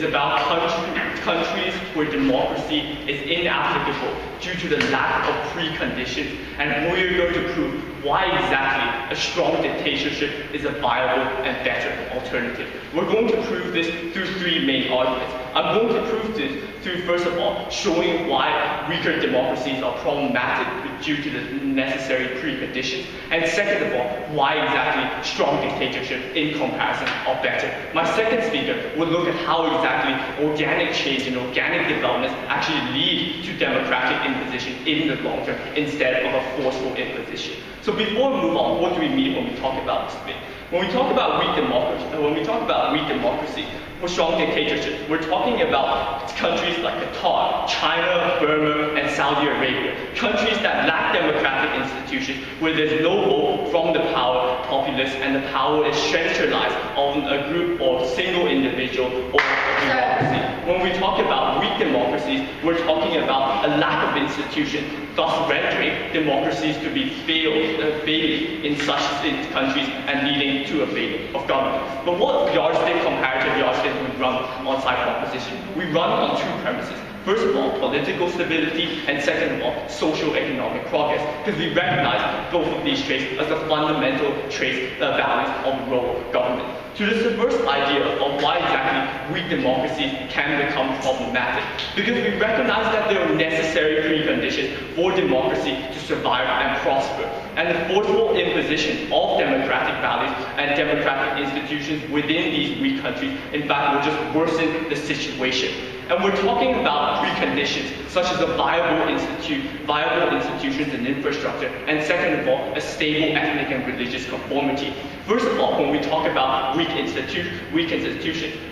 is about countries where democracy is inapplicable due to the lack of preconditions, and we're going to prove why exactly a strong dictatorship is a viable and better alternative. We're going to prove this through three main arguments. I'm going to prove this through, first of all, showing why weaker democracies are problematic due to the necessary preconditions, and second of all, why exactly strong dictatorship in comparison are better. My second speaker will look at how exactly organic change and organic developments actually lead to democratic imposition in the long term instead of a forceful imposition. So before we move on, what do we mean when we talk about this debate? When we talk about weak democracy, or strong dictatorship, we're talking about countries like Qatar, China, Burma, and Saudi Arabia. Countries that lack democratic institutions, where there's no vote from the power populace and the power is centralized on a group or single individual or a democracy. When we talk about weak democracies, we're talking about a lack of institutions, thus rendering democracies to be failing in such countries and leading to a failure of government. But what comparative yardstick we run on side opposition? We run on two premises. First of all, political stability, and second of all, socio-economic progress, because we recognize both of these traits as the fundamental traits, values of the role of government. To this first idea of why exactly weak democracies can become problematic, because we recognize that there are necessary preconditions for democracy to survive and prosper, and the forceful imposition of democratic values and democratic institutions within these weak countries, in fact, will just worsen the situation. And we're talking about preconditions such as a viable institutions and infrastructure, and second of all, a stable ethnic and religious conformity. First of all, when we talk about weak institutions,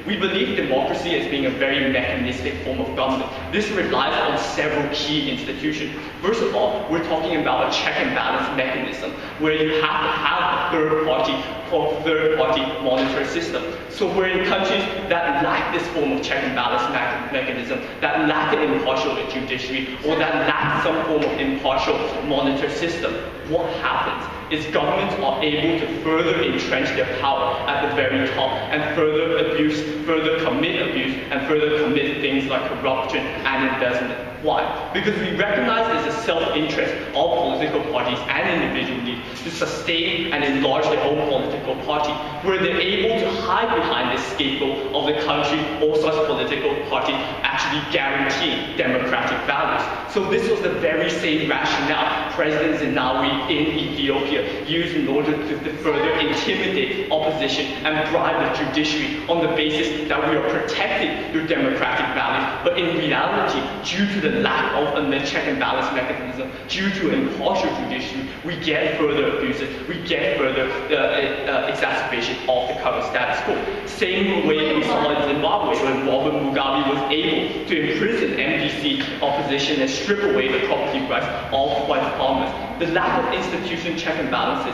we believe democracy as being a very mechanistic form of government. This relies on several key institutions. First of all, we're talking about a check and balance mechanism, where you have to have a third-party monitor system. So we're in countries that lack this form of check and balance mechanism, that lack an impartial judiciary, or that lack some form of impartial monitor system. What happens is governments are able to further entrench their power at the very top and further commit abuse, and further commit things like corruption and embezzlement. Why? Because we recognize there's a self-interest of political parties and individual leaders to sustain and enlarge their own political party, where they're able to hide behind the scapegoat of the country or such political party actually guaranteeing democratic values. So this was the very same rationale President Zenawi in Ethiopia used in order to further intimidate opposition and bribe the judiciary on the basis that we are protecting your democratic values. But in reality, due to the lack of a check and balance mechanism, due to impartial judiciary, we get further abuses, we get further exacerbation of the current status quo. Same way we saw in Zimbabwe, when Robert Mugabe was able to imprison MDC opposition and strip away the property rights of white farmers. The lack of institutional check and balances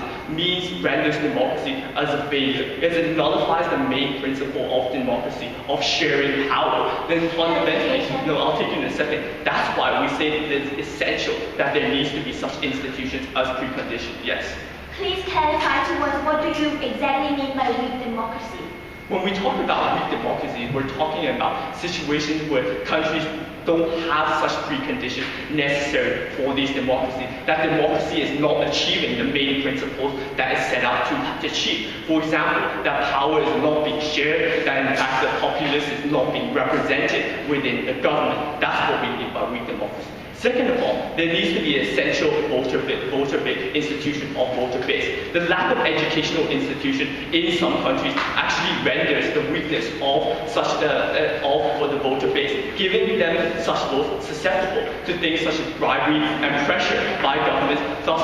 renders democracy as a failure, as it nullifies the main principle of democracy, of sharing power. Then fundamentally, I'll take you in a second, that's why we say that it's essential that there needs to be such institutions as preconditions. Yes? Please clarify to us, what do you exactly mean by weak democracy? When we talk about weak democracy, we're talking about situations where countries don't have such preconditions necessary for these democracies, that democracy is not achieving the main principles that is set out to achieve. For example, that power is not being shared, that in fact the populace is not being represented within the government. That's what we mean by weak democracy. Second of all, there needs to be an essential voter-based institution of voter base. The lack of educational institution in some countries actually renders the weakness of such for the voter base, giving them such votes susceptible to things such as bribery and pressure by governments. Thus,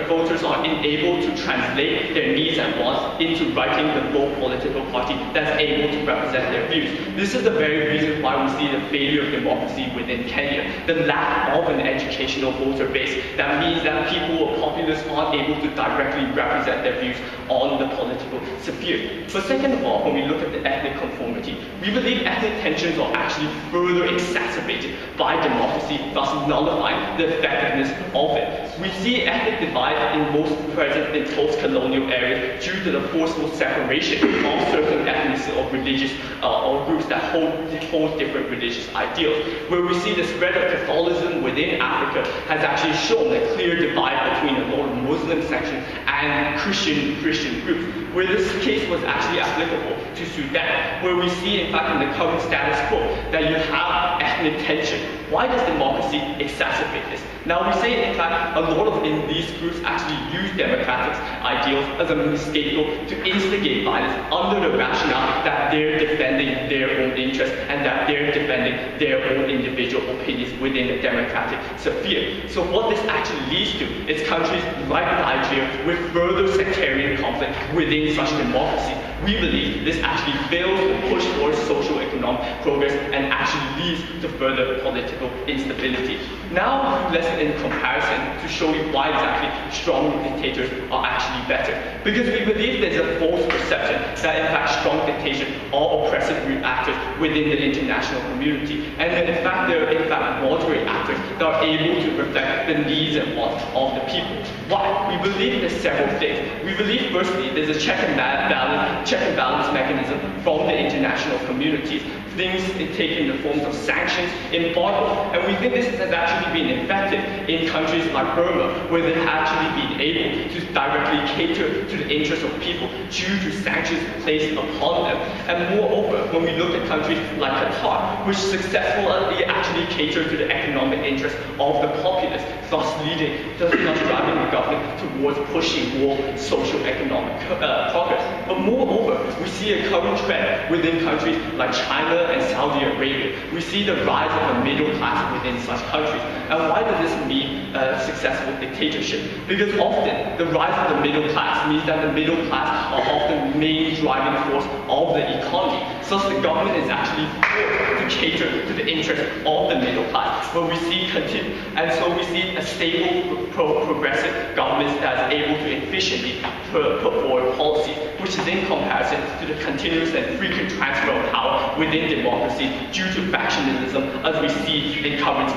voters are unable to translate their needs and wants into writing the full political party that's able to represent their views. This is the very reason why we see the failure of democracy within Kenya. The lack of of an educational voter base. That means that people or populace aren't able to directly represent their views on the political sphere. But second of all, when we look at the ethnic conformity, we believe ethnic tensions are actually further exacerbated by democracy, thus nullifying the effectiveness of it. We see ethnic divide in most present in post-colonial areas due to the forceful separation of certain ethnic or religious or groups that hold different religious ideals. Where we see the spread of Catholicism within Africa has actually shown a clear divide between a lot of Muslim sections and Christian groups, where this case was actually applicable to Sudan, where we see in fact in the current status quo that you have ethnic tension. Why does democracy exacerbate this? Now we say in fact a lot of these groups actually use democratic ideals as a scapegoat to instigate violence under the rationale that they're defending their own interests and that they're defending their own individual opinions within the democratic sphere. So what this actually leads to is countries like Nigeria with further sectarian conflict within such democracy. We believe this actually fails to push towards socio-economic progress and actually leads to further political instability. Now, lesson in comparison to show you why exactly strong dictators are actually better. Because we believe there's a false perception that in fact strong dictators are oppressive actors within the international community. And that in fact they're in fact moderate actors that are able to reflect the needs and wants of the people. Why? We believe there's several things. We believe firstly there's a check and balance mechanism from the international communities. Things taken in the forms of sanctions, embargo, and we think this has actually been effective in countries like Burma, where they've actually been able to directly cater to the interests of people due to sanctions placed upon them. And moreover, when we look at countries like Qatar, which successfully actually cater to the economic interests of the populace, thus driving the government towards pushing more socio-economic progress. But moreover, we see a current trend within countries like China and Saudi Arabia. We see the rise of the middle class within such countries. And why does this mean successful dictatorship? Because often the rise of the middle class means that the middle class are often the main driving force of the economy. Thus the government is actually forced to cater to the interests of the middle class. But we see and so we see a stable, progressive government that is able to efficiently put forward policies, which is in comparison to the continuous and frequent transfer of power within democracy due to factionalism, as we see in current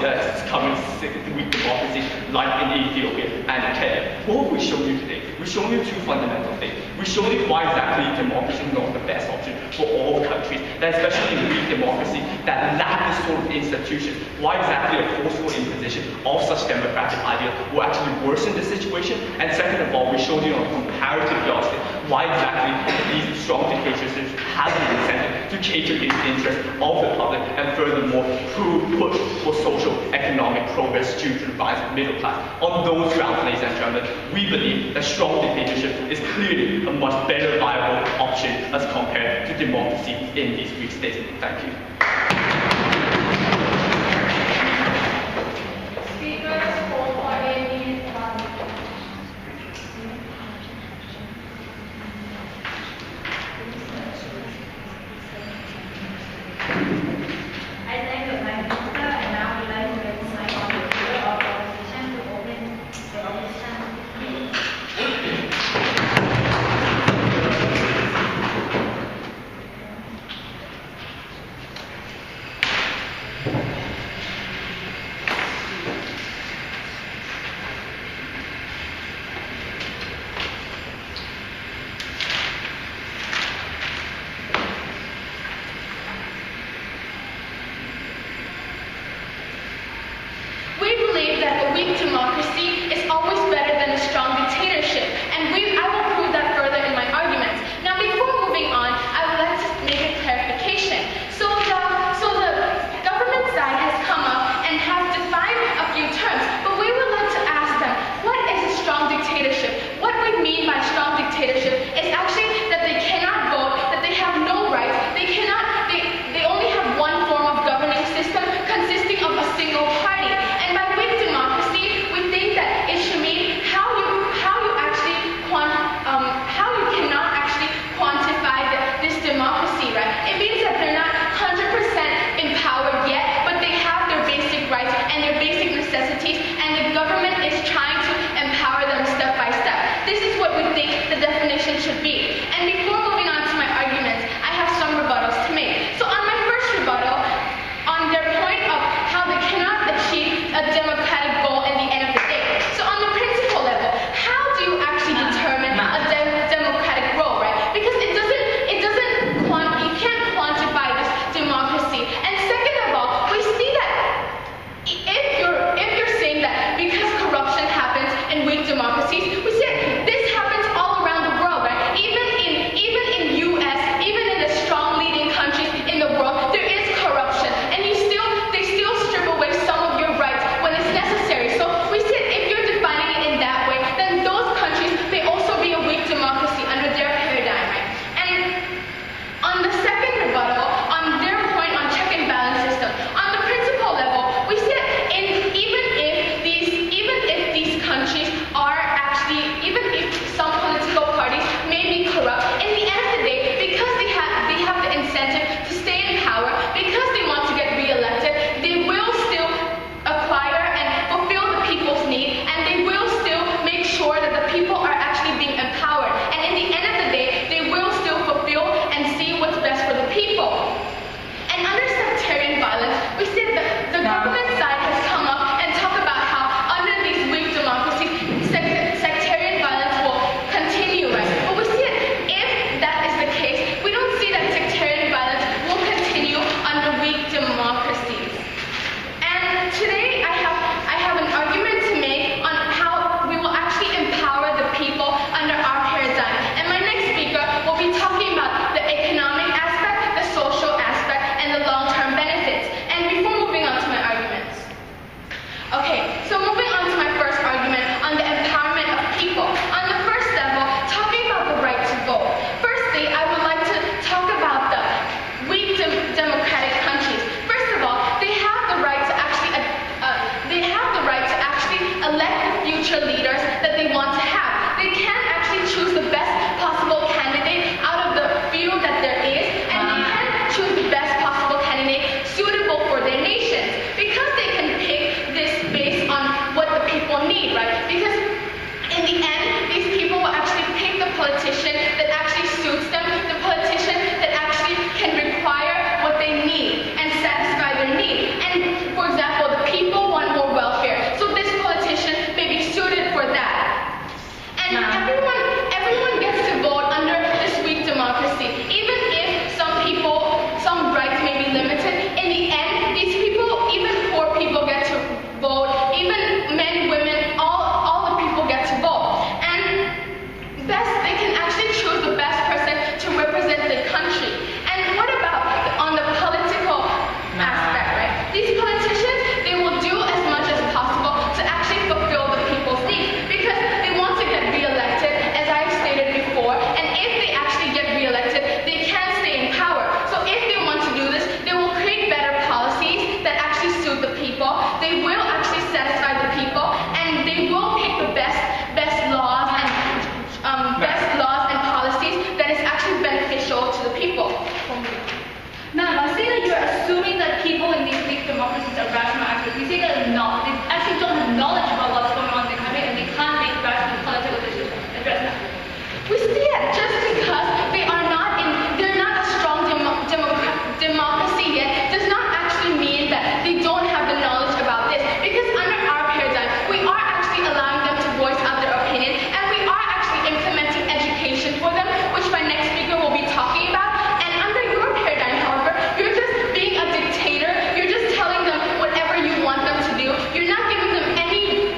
weak democracies like in Ethiopia and Kenya. What have we shown you today? We've shown you two fundamental things. We've shown you why exactly democracy is not the best option for all countries, that especially in weak democracy that lack this sort of institutions, why exactly a forceful imposition of such democratic ideas will actually worsen the situation. And second of all, we showed you on comparative yardstick why exactly these strong dictatorships have the incentive to cater to the interests of the public and furthermore push for social economic progress due to the rise of the middle class. On those grounds, ladies and gentlemen, we believe that strong dictatorship is clearly a much better viable option as compared to democracy in these weak states. Thank you. Democracy is always better than a strong dictatorship, and I will prove that further in my arguments. Now, before moving on, I would like to make a clarification. So the government side has come up and has defined a few terms, but we would like to ask them, what is a strong dictatorship? What we mean by strong dictatorship is actually that they cannot vote, that they have no rights, they only have one form of governing system consisting of a single party. And by weak democracy, we think that you're assuming that people in these weak democracies are rational actors. You say that not. They actually don't have knowledge about what's going on in the country, and they can't make rational political decisions address that. We see that just because they're not a strong democracy yet, does not actually mean that they don't have the knowledge about this. Because under our paradigm, we are actually allowing them to voice out their opinion, and we are actually implementing education for them, which my next speaker will be talking about. And under your paradigm, however, you're just being a dictator. You're just telling them whatever you want them to do. You're not giving them any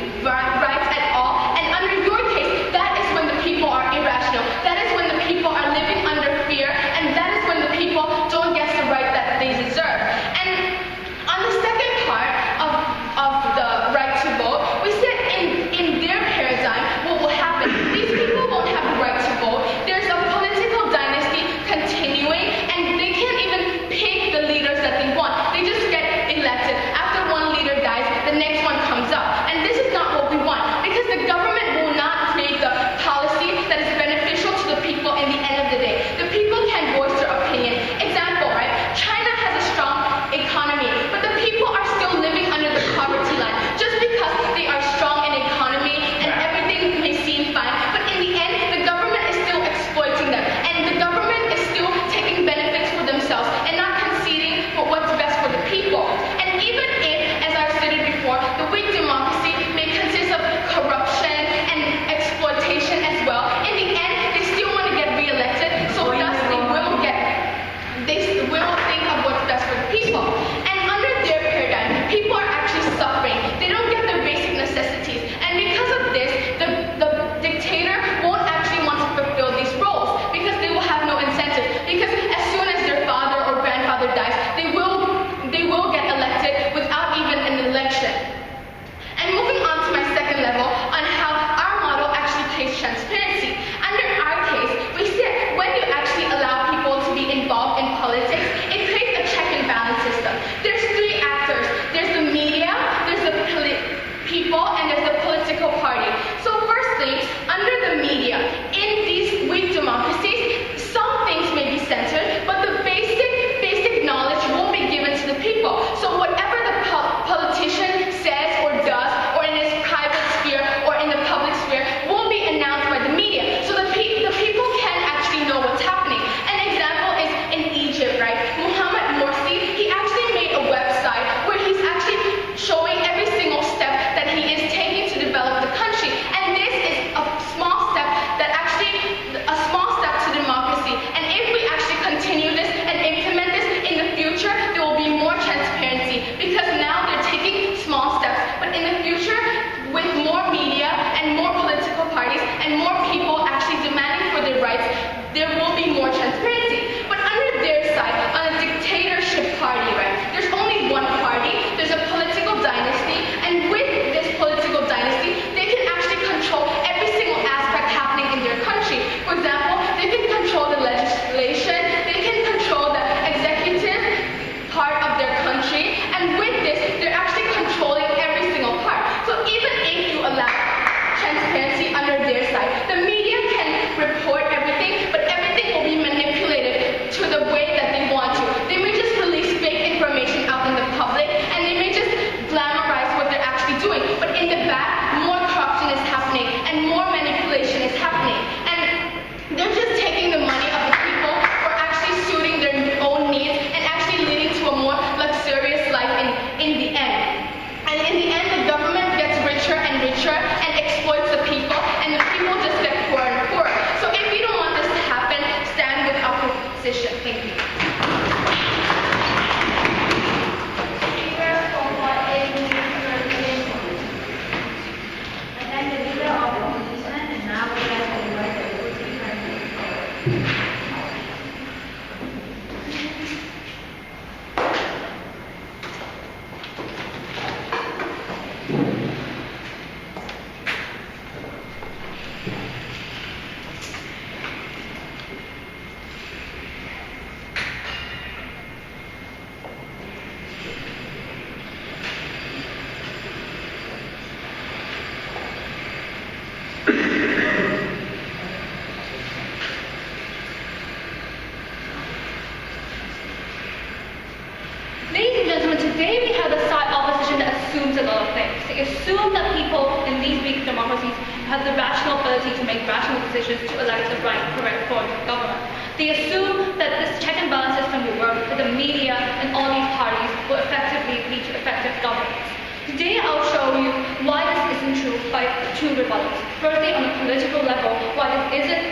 today we have the side opposition that assumes a lot of things. They assume that people in these weak democracies have the rational ability to make rational decisions to elect the right, correct form of government. They assume that this check and balance system will work, that the media and all these parties will effectively lead to effective governance. Today I'll show you why this isn't true by two rebuttals. Firstly, on a political level, why this isn't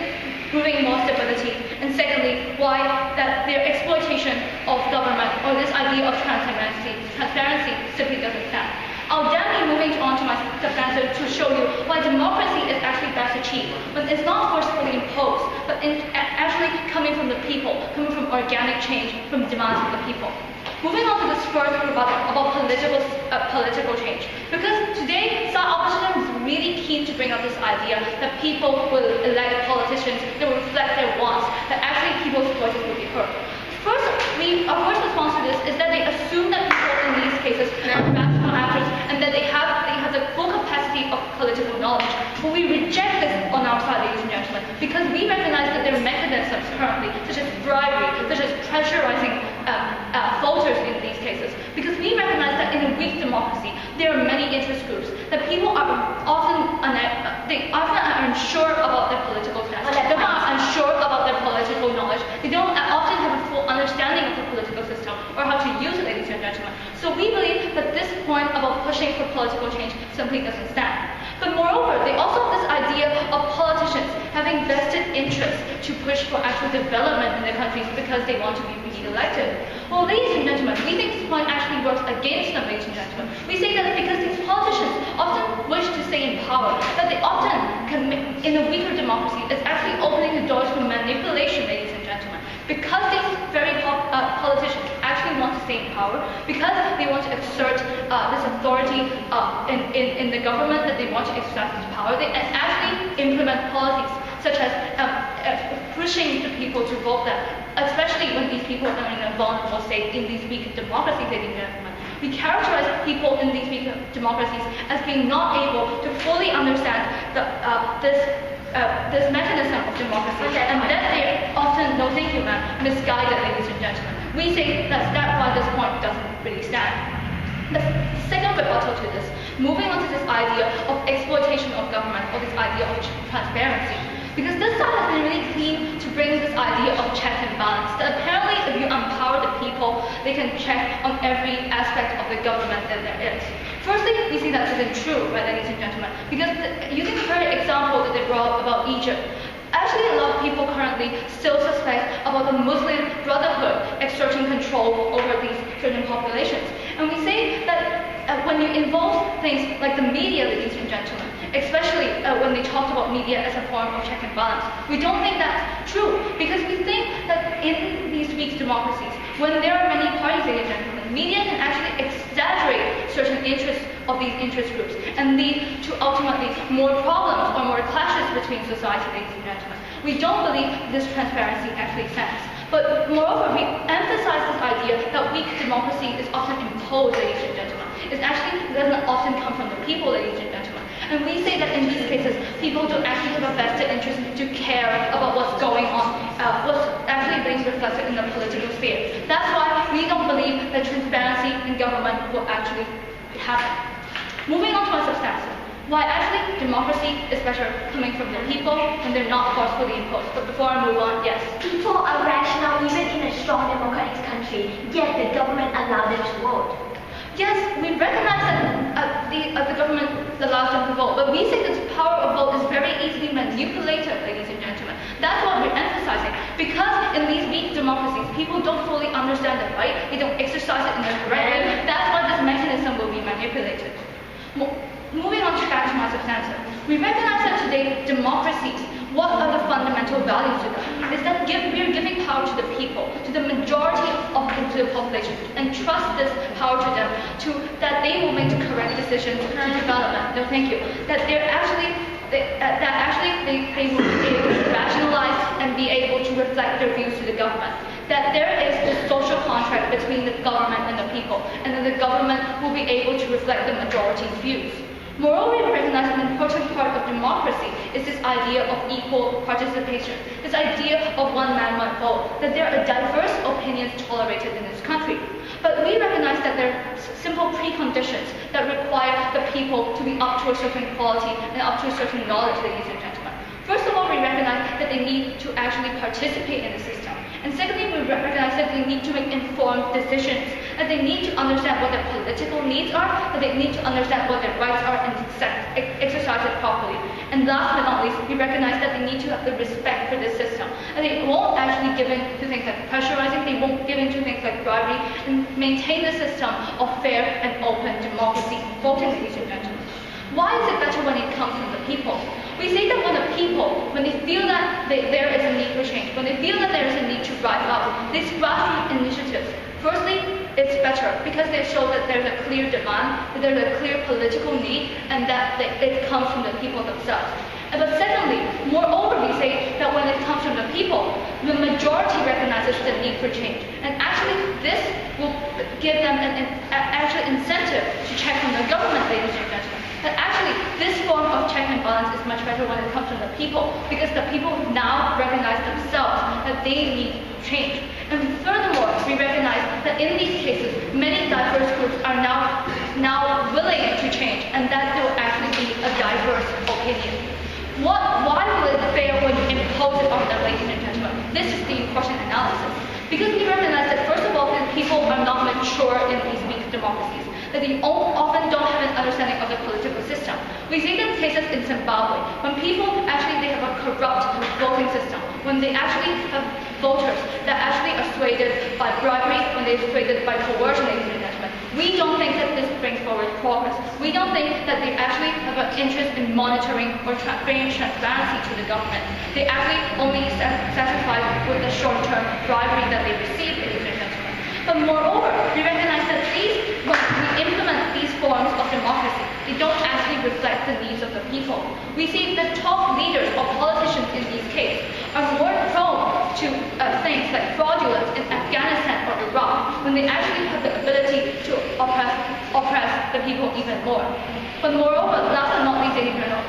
proving more stability, and secondly, why that their exploitation of government or this idea of transparency simply doesn't stand. I'll then be moving on to my substantive to show you why democracy is actually best achieved when it's not forcefully imposed, but actually coming from the people, coming from organic change, from demands of the people. Moving on to this first rebuttal about political change, because today side opposition is really keen to bring up this idea that people will elect politicians that will reflect their wants, that actually people's voices will be heard. Our first response to this is that they assume that people in these cases are rational actors and that they have the full capacity of political knowledge. But we reject this on our side, ladies and gentlemen, because we recognize that there are mechanisms currently, such as bribery, such as pressurizing voters in these cases. Because we recognize that in a weak democracy, there are many interest groups, that people are often unsure about their political stance. They're not unsure about their political knowledge. They don't often have a full understanding of the political system or how to use it, ladies and gentlemen. So we believe that this point about pushing for political change simply doesn't stand. But moreover, they also have this idea of politicians having vested interest to push for actual development in their countries because they want to be re-elected. Well, ladies and gentlemen, we think this point actually works against them, ladies and gentlemen. We say that because these politicians often wish to stay in power, that they often in a weaker democracy, is actually opening the doors for manipulation, ladies and gentlemen. Because these very politicians actually want to stay in power, because they want to exert this authority in the government, that they want to exercise this power, they actually implement policies such as pushing the people to vote them, especially when these people are in a vulnerable state in these weak democracies, ladies and gentlemen. We characterize people in these weak democracies as being not able to fully understand this mechanism of democracy, and that they often, no thank you ma'am, misguided, ladies and gentlemen. We say that's why this point doesn't really stand. The second rebuttal to this, moving on to this idea of exploitation of government, or this idea of transparency. Because this side has been really keen to bring this idea of check and balance. That apparently if you empower the people, they can check on every aspect of the government that there is. Firstly, we see that isn't true, right, ladies and gentlemen? Because using the very example that they brought up about Egypt, actually a lot of people currently still suspect about the Muslim Brotherhood exerting control over these certain populations. And we say that when you involve things like the media, ladies and gentlemen, especially when they talked about media as a form of check and balance, we don't think that's true, because we think that in these weak democracies, when there are many parties, ladies and gentlemen, media can actually exaggerate certain interests of these interest groups and lead to ultimately more problems or more clashes between society, ladies and gentlemen. We don't believe this transparency actually stands. But moreover, we emphasize this idea that weak democracy is often imposed, ladies and gentlemen. It actually doesn't often come from the people, ladies and gentlemen. And we say that in these cases, people don't actually have a vested interest to care about what's going on, what's actually being reflected in the political sphere. That's why we don't believe that transparency in government will actually happen. Moving on to my substantive. Why actually democracy is better coming from the people when they're not forcefully imposed. But before I move on, yes. People are rational even in a strong democratic country, yet the government allows them to vote. Yes, we recognize that the government allows them to vote, but we say this power of vote is very easily manipulated, ladies and gentlemen. That's what we're emphasizing. Because in these weak democracies, people don't fully understand the right, they don't exercise it in the correct way. That's why this mechanism will be manipulated. Moving on back to my substantive. We recognize that today, democracies, what are the fundamental values to them? Is that we are giving power to the people, to the majority of the population, and trust this power to them, that they will make the correct decisions to development. No, thank you. That they will be able to rationalize and be able to reflect their views to the government. That there is this social contract between the government and the people, and that the government will be able to reflect the majority's views. Moreover, we recognize an important part of democracy is this idea of equal participation, this idea of one man, one vote, that there are diverse opinions tolerated in this country. But we recognize that there are preconditions that require the people to be up to a certain quality and up to a certain knowledge, ladies and gentlemen. First of all, we recognize that they need to actually participate in the system. And secondly, we recognize that they need to make informed decisions, that they need to understand what their political needs are, that they need to understand what their rights are and exercise it properly. And last but not least, we recognize that they need to have the respect for this system. And they won't actually give in to things like pressurizing, they won't give in to things like bribery, and maintain the system of fair and open democracy, voting, ladies and gentlemen. Why is it better when it comes from the people? We say that when the people, when they feel that there is a need for change, when they feel that there is a need to rise up, these grassroots initiatives, firstly, it's better because they show that there's a clear demand, that there's a clear political need, and that it comes from the people themselves. But secondly, moreover, we say that when it comes from the people, the majority recognizes the need for change. And actually, this will give them an actual incentive to check on the government, ladies and gentlemen. But actually, this form of check and balance is much better when it comes from the people, because the people now recognize themselves that they need change. And furthermore, we recognize that in these cases, many diverse groups are now willing to change, and that there will actually be a diverse opinion. Why will it fail when you impose it on them, ladies and gentlemen? This is the important analysis. Because we recognize that, first of all, that people are not mature in these weak democracies, that they often don't have an understanding of the political system. We see that cases in Zimbabwe, when people they have a corrupt voting system, when they actually have voters that actually are swayed by bribery, when they're swayed by coercion, ladies and gentlemen. We don't think that this brings forward progress. We don't think that they actually have an interest in monitoring or bringing transparency to the government. They actually only satisfied with the short-term bribery that they receive, ladies and gentlemen. But moreover, we recognize that when we implement these forms of democracy, they don't actually reflect the needs of the people. We see that top leaders or politicians in these cases are more prone to things like fraudulence in Afghanistan or Iraq, when they actually have the ability to oppress the people even more. But moreover, last but not least,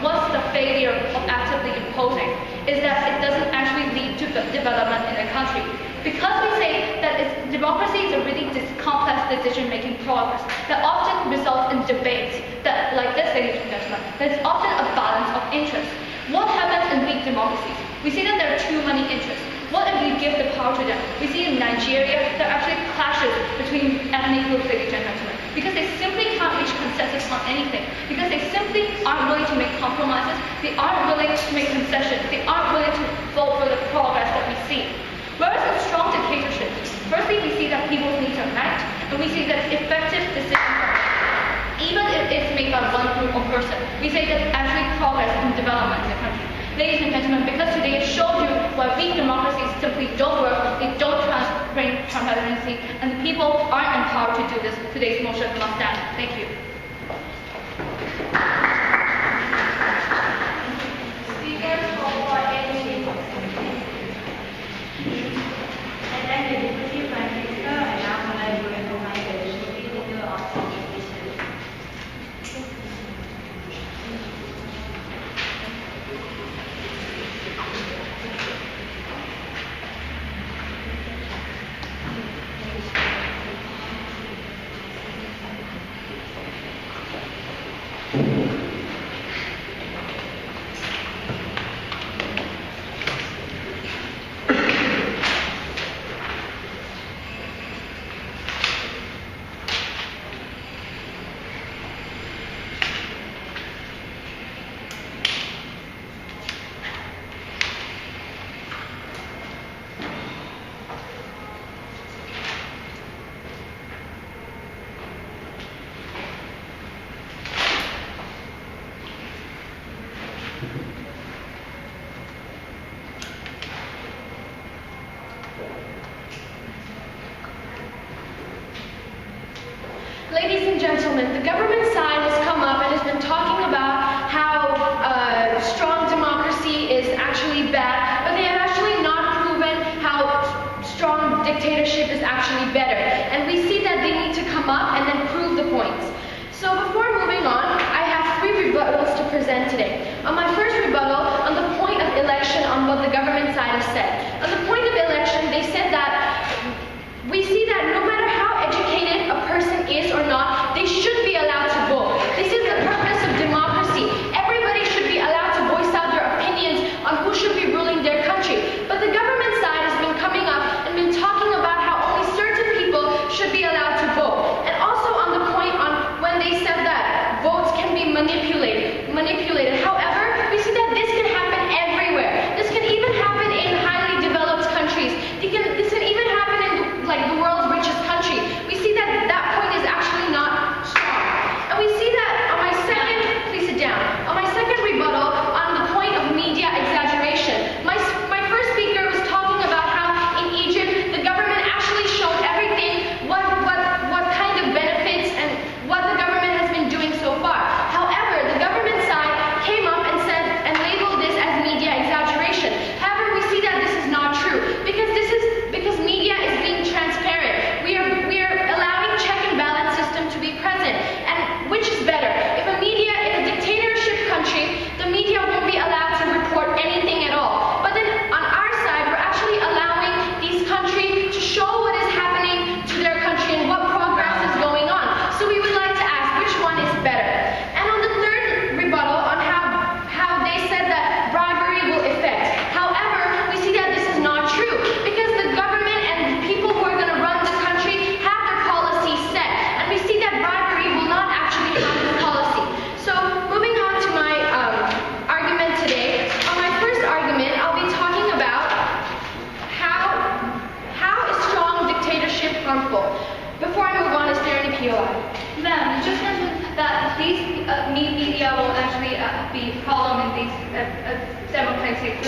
what's the failure of actively imposing is that it doesn't actually lead to development in the country. Because we say that democracy is a really complex decision-making process that often results in debates that, like this, ladies and gentlemen, there's often a balance of interests. What happens in weak democracies? We see that there are too many interests. What if we give the power to them? We see in Nigeria, there are actually clashes between ethnic groups, ladies and gentlemen, because they simply can't reach consensus on anything, because they simply aren't willing to make compromises, they aren't willing to make concessions, they aren't willing to vote for the progress that we see. Whereas in strong dictatorships, firstly we see that people's needs are met, and we see that effective decisions are made. Even if it's made by one group or person, we say that actually progress and development in the country. Ladies and gentlemen, because today it showed you why weak democracies simply don't work, they don't bring transparency, and the people aren't empowered to do this, today's motion must stand. Thank you. Speakers for 8 minutes. And then the Deputy Prime Minister, and now I will recognize the Deputy Leader of the Opposition. Ladies and gentlemen, the government side has come up and has been talking about how strong democracy is actually bad, but they have actually not proven how strong dictatorship is actually better. And we see that they need to come up and then prove the points. So before moving on, I have 3 rebuttals to present today. On my first rebuttal, on the point of election, on what the government side has said. On the point of election, they said that we see that no matter how educated a person is or not, they should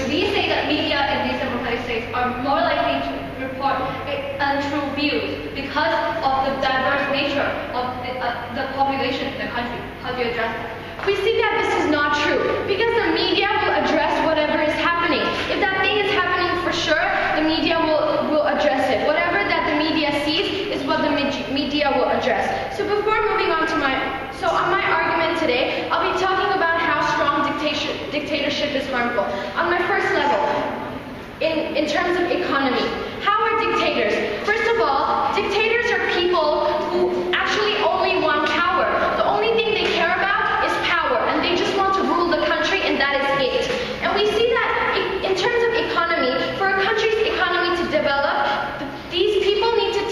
We say that media in these democratic states are more likely to report untrue views because of the diverse nature of the population in the country. How do you address that? We see that this is not true because the media will address whatever is happening. If that thing is happening for sure, the media will address it. Whatever that the media sees is what the media will address. So before moving on to on my argument today, I'll be talking about how strong dictatorship is harmful. On my first level, in terms of economy, how are dictators? First of all, dictators are people who actually only want power. The only thing they care about is power, and they just want to rule the country, and that is it. And we see that in terms of economy, for a country's economy to develop, these people need to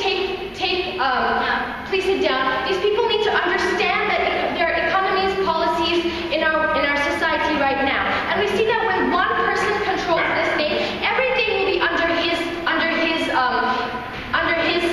please sit down. These people need to understand that there are economies, policies in our society right now. And we see that when one person controls this thing, everything will be under his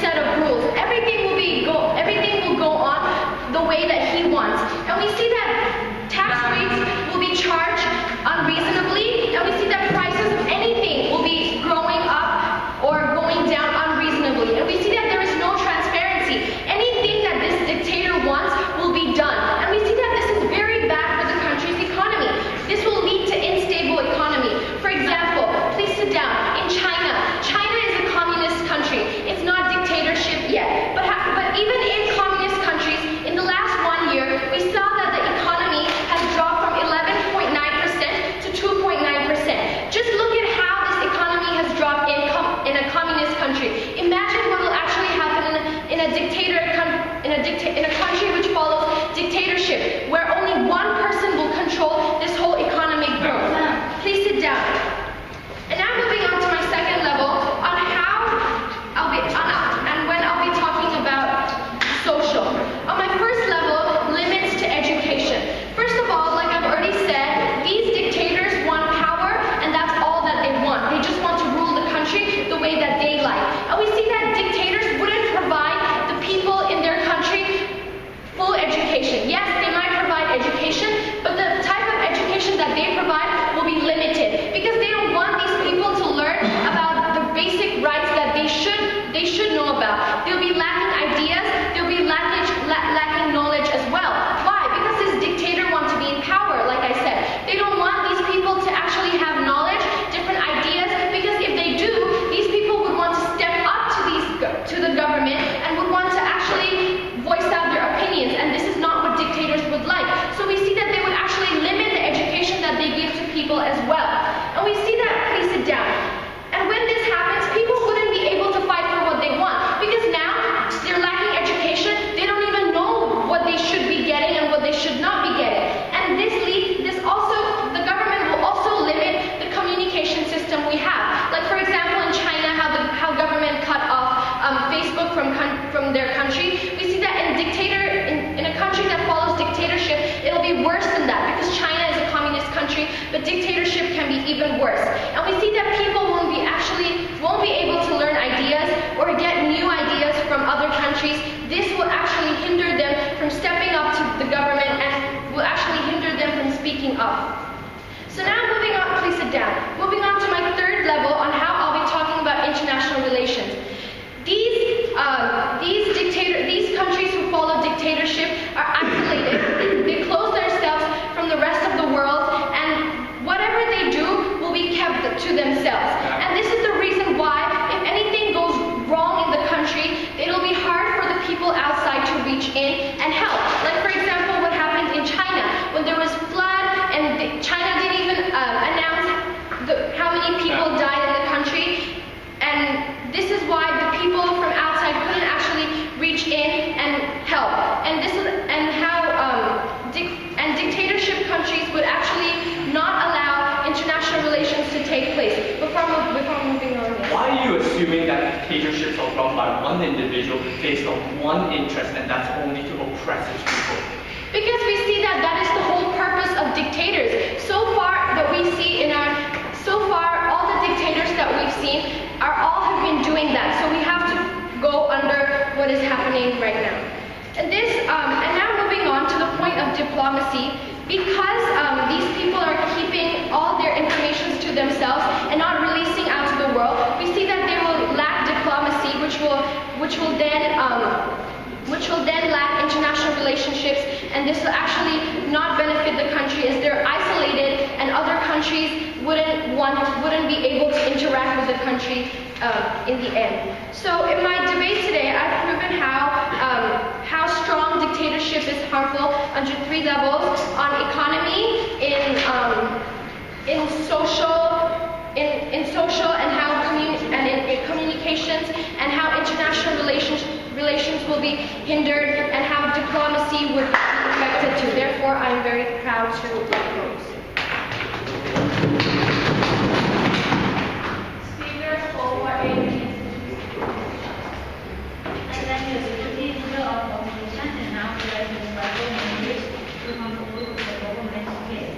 set of rules. Everything will go on the way that he wants. And we see that tax rates will be charged unreasonably, and we see that prices of anything will be growing up or going down unreasonably. And we see that there is no transparency. Anything that this dictator wants will be done. And we see that this is very bad for the country's economy. This will lead to unstable economy. For example, please sit down. In China is a communist country. It's not dictatorship yet. But even in communist countries, in the last 1 year, we saw that the economy has dropped from 11.9% to 2.9%. Just look at how this economy has dropped in a communist country. Imagine what will actually happen in a country which follows dictatorship, where only one person will control this whole economic growth. Please sit down. And now moving on to my second level on when I'll be talking about social. On my first level, limits to education. First of all, like I've already said, these dictators want power, and that's all that they want. They just want to rule the country the way that they like. And we see that dictators wouldn't provide the people in their country full education. Yes, they might provide education, but the type of education that they provide will be limited because they don't want these people to learn about the basic rights that they should know about. They'll be lacking ideas, they'll be lacking knowledge as well. Why? Because this dictator wants to be in power, like I said. They don't want these people to actually have knowledge, different ideas, because if they do, these people would want to step up to the government and would want to actually voice out their opinions, and this is not what dictators would like. So we see that they would actually limit the education that they give to people as well. And we see that, please sit down. And when this happens, people wouldn't be able to fight for what they want, because now they're lacking education. They don't even know what they should be getting and what they should not be getting. And the government will also limit the communication system we have. Like for example, in China, how government cut off Facebook from their country. We see that in a country that follows dictatorship, it'll be worse than that, because China is a communist country, but dictatorship can be even worse. And we see that people won't be able to learn ideas or get new ideas from other countries. This will actually hinder them from stepping up to the government and will actually hinder them from speaking up. So now moving on, please sit down. Moving on to my third level on how I'll be talking about international relations. These countries who follow dictatorship are isolated. They close themselves from the rest of the world, and whatever they do will be kept to themselves. And this is the reason why, if anything goes wrong in the country, it'll be hard for the people outside to reach in and help. Like for example, what happened in China when there was flood, and China didn't even announce how many people died in the country. And this is why the people from outside couldn't actually reach in and help. And dictatorship countries would actually not allow international relations to take place. Before moving on. Yes. Why are you assuming that dictatorships are run by one individual based on one interest, and that's only to oppress his people? Because we see that is the whole purpose of dictators. So far, all the dictators that we've seen all have been doing that. So we have to go under what is happening right now. And now moving on to the point of diplomacy, because these people are keeping all their information to themselves, and this will actually not benefit the country as they're isolated and other countries wouldn't be able to interact with the country in the end. So in my debate today, I've proven how strong dictatorship is harmful under 3 levels: on economy, in social and how in communications, and how international relations will be hindered, and how diplomacy would be affected too. Therefore, I am very proud to oppose. Speakers over 8 minutes. And then the Deputy Leader of Opposition and now President English to conclude the government's case.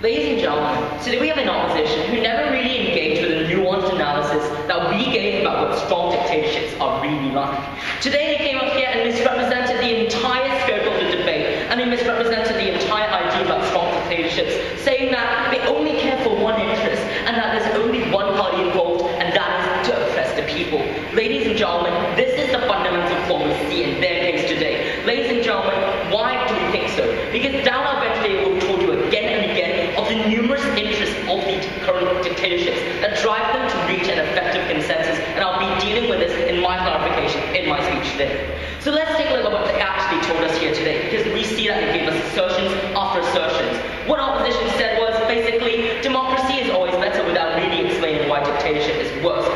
Ladies and gentlemen, today we have an opposition who never really engaged with a nuanced analysis that we gave about what strong dictatorships are really like. Today they came up here and misrepresented the entire scope of the debate, and they misrepresented the entire idea about strong dictatorships, saying that they only care for one interest, and that there's only one party involved, and that is to oppress the people. Ladies and gentlemen, this is the fundamental flaw we see in their case today. Ladies and gentlemen, why do we think so? Because down our bench today we've told you again and again of the numerous interests of the current dictatorships that drive them to reach an effective consensus, and I'll be dealing with this in my clarification in my speech today. So let's take a look at what they actually told us here today, because we see that they gave us assertions after assertions. What opposition said was basically democracy is always better without really explaining why dictatorship is worse.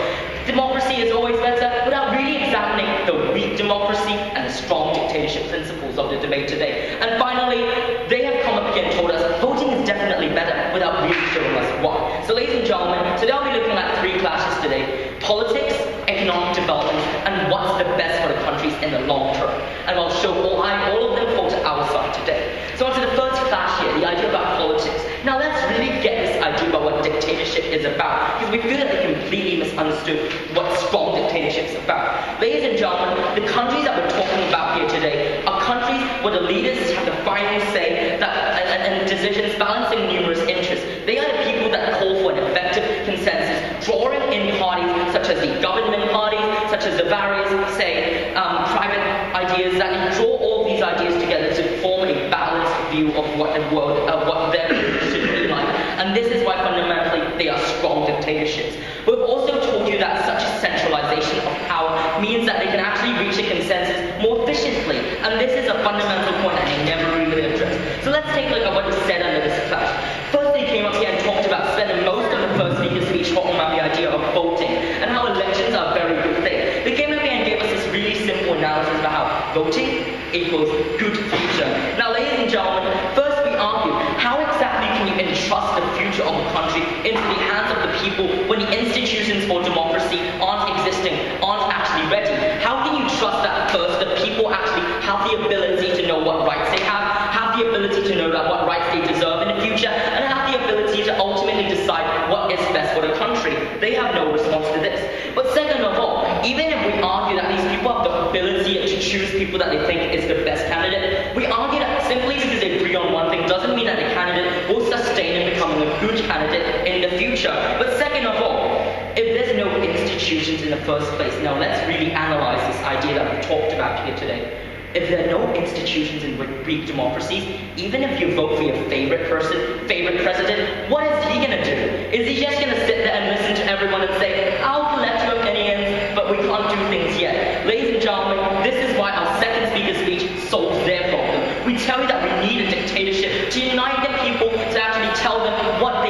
Democracy is always better without really examining the weak democracy and the strong dictatorship principles of the debate today. And finally, they have come up here and told us voting is definitely better without really showing us why. So ladies and gentlemen, today I'll be looking at 3 clashes today: politics, economic development, and what's the best for the countries in the long term. And I'll show all of them fall to our side today. So onto the first clash here, the idea about politics. Now let's really get this idea about what dictatorship is about, because we feel that they completely misunderstood what strong dictatorship is about. Ladies and gentlemen, the countries that we're talking about here today are countries where the leaders have the final say and decisions balancing numerous interests. They are the people that call for an effective consensus, drawing in parties such as the government parties, such as the various, say, private ideas, that draw all these ideas together to form a balanced view of what the world, what their future should be like. And this is why fundamentally they are strong dictatorships. We've also told you that such a centralization of power means that they can actually reach a consensus more efficiently. And this is a fundamental point that they never really addressed. So let's take a look at what was said under this clash. First, they came up here and talked about spending most of the first speaker's speech talking about the idea of voting and how elections are a very good thing. They came up here and gave us this really simple analysis about how voting equals good future. Now, ladies and gentlemen, first we argue, how exactly can you entrust the future of a country into the hands of the people when the institutions for democracy aren't existing, aren't actually ready? How can you trust that first the people actually have the ability to know what rights they have the ability to know that what rights they deserve in the future, and have the ability to ultimately decide what is best for the country? They have no response to this. But second of all, even if we argue that these people have the ability to choose people that they think is the best candidate, we argue that simply because they agree on one thing doesn't mean that the candidate will sustain in becoming a good candidate in the future. But second of all, if there's no institutions in the first place, now let's really analyze this idea that we talked about here today. If there are no institutions in weak democracies, even if you vote for your favorite president, what is he going to do? Is he just going to sit there and listen to everyone and say, I'll collect your opinions, but we can't do things yet? Ladies and gentlemen, this is why our second speaker's speech solves their problem. We tell you that we need a dictatorship to unite the people, to actually tell them what they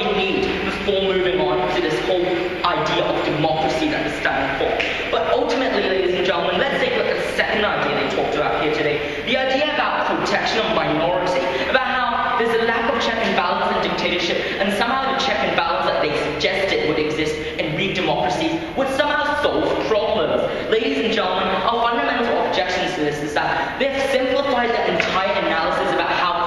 of check and balance in dictatorship, and somehow the check and balance that they suggested would exist in weak democracies would somehow solve problems. Ladies and gentlemen, our fundamental objections to this is that they have simplified the entire analysis about how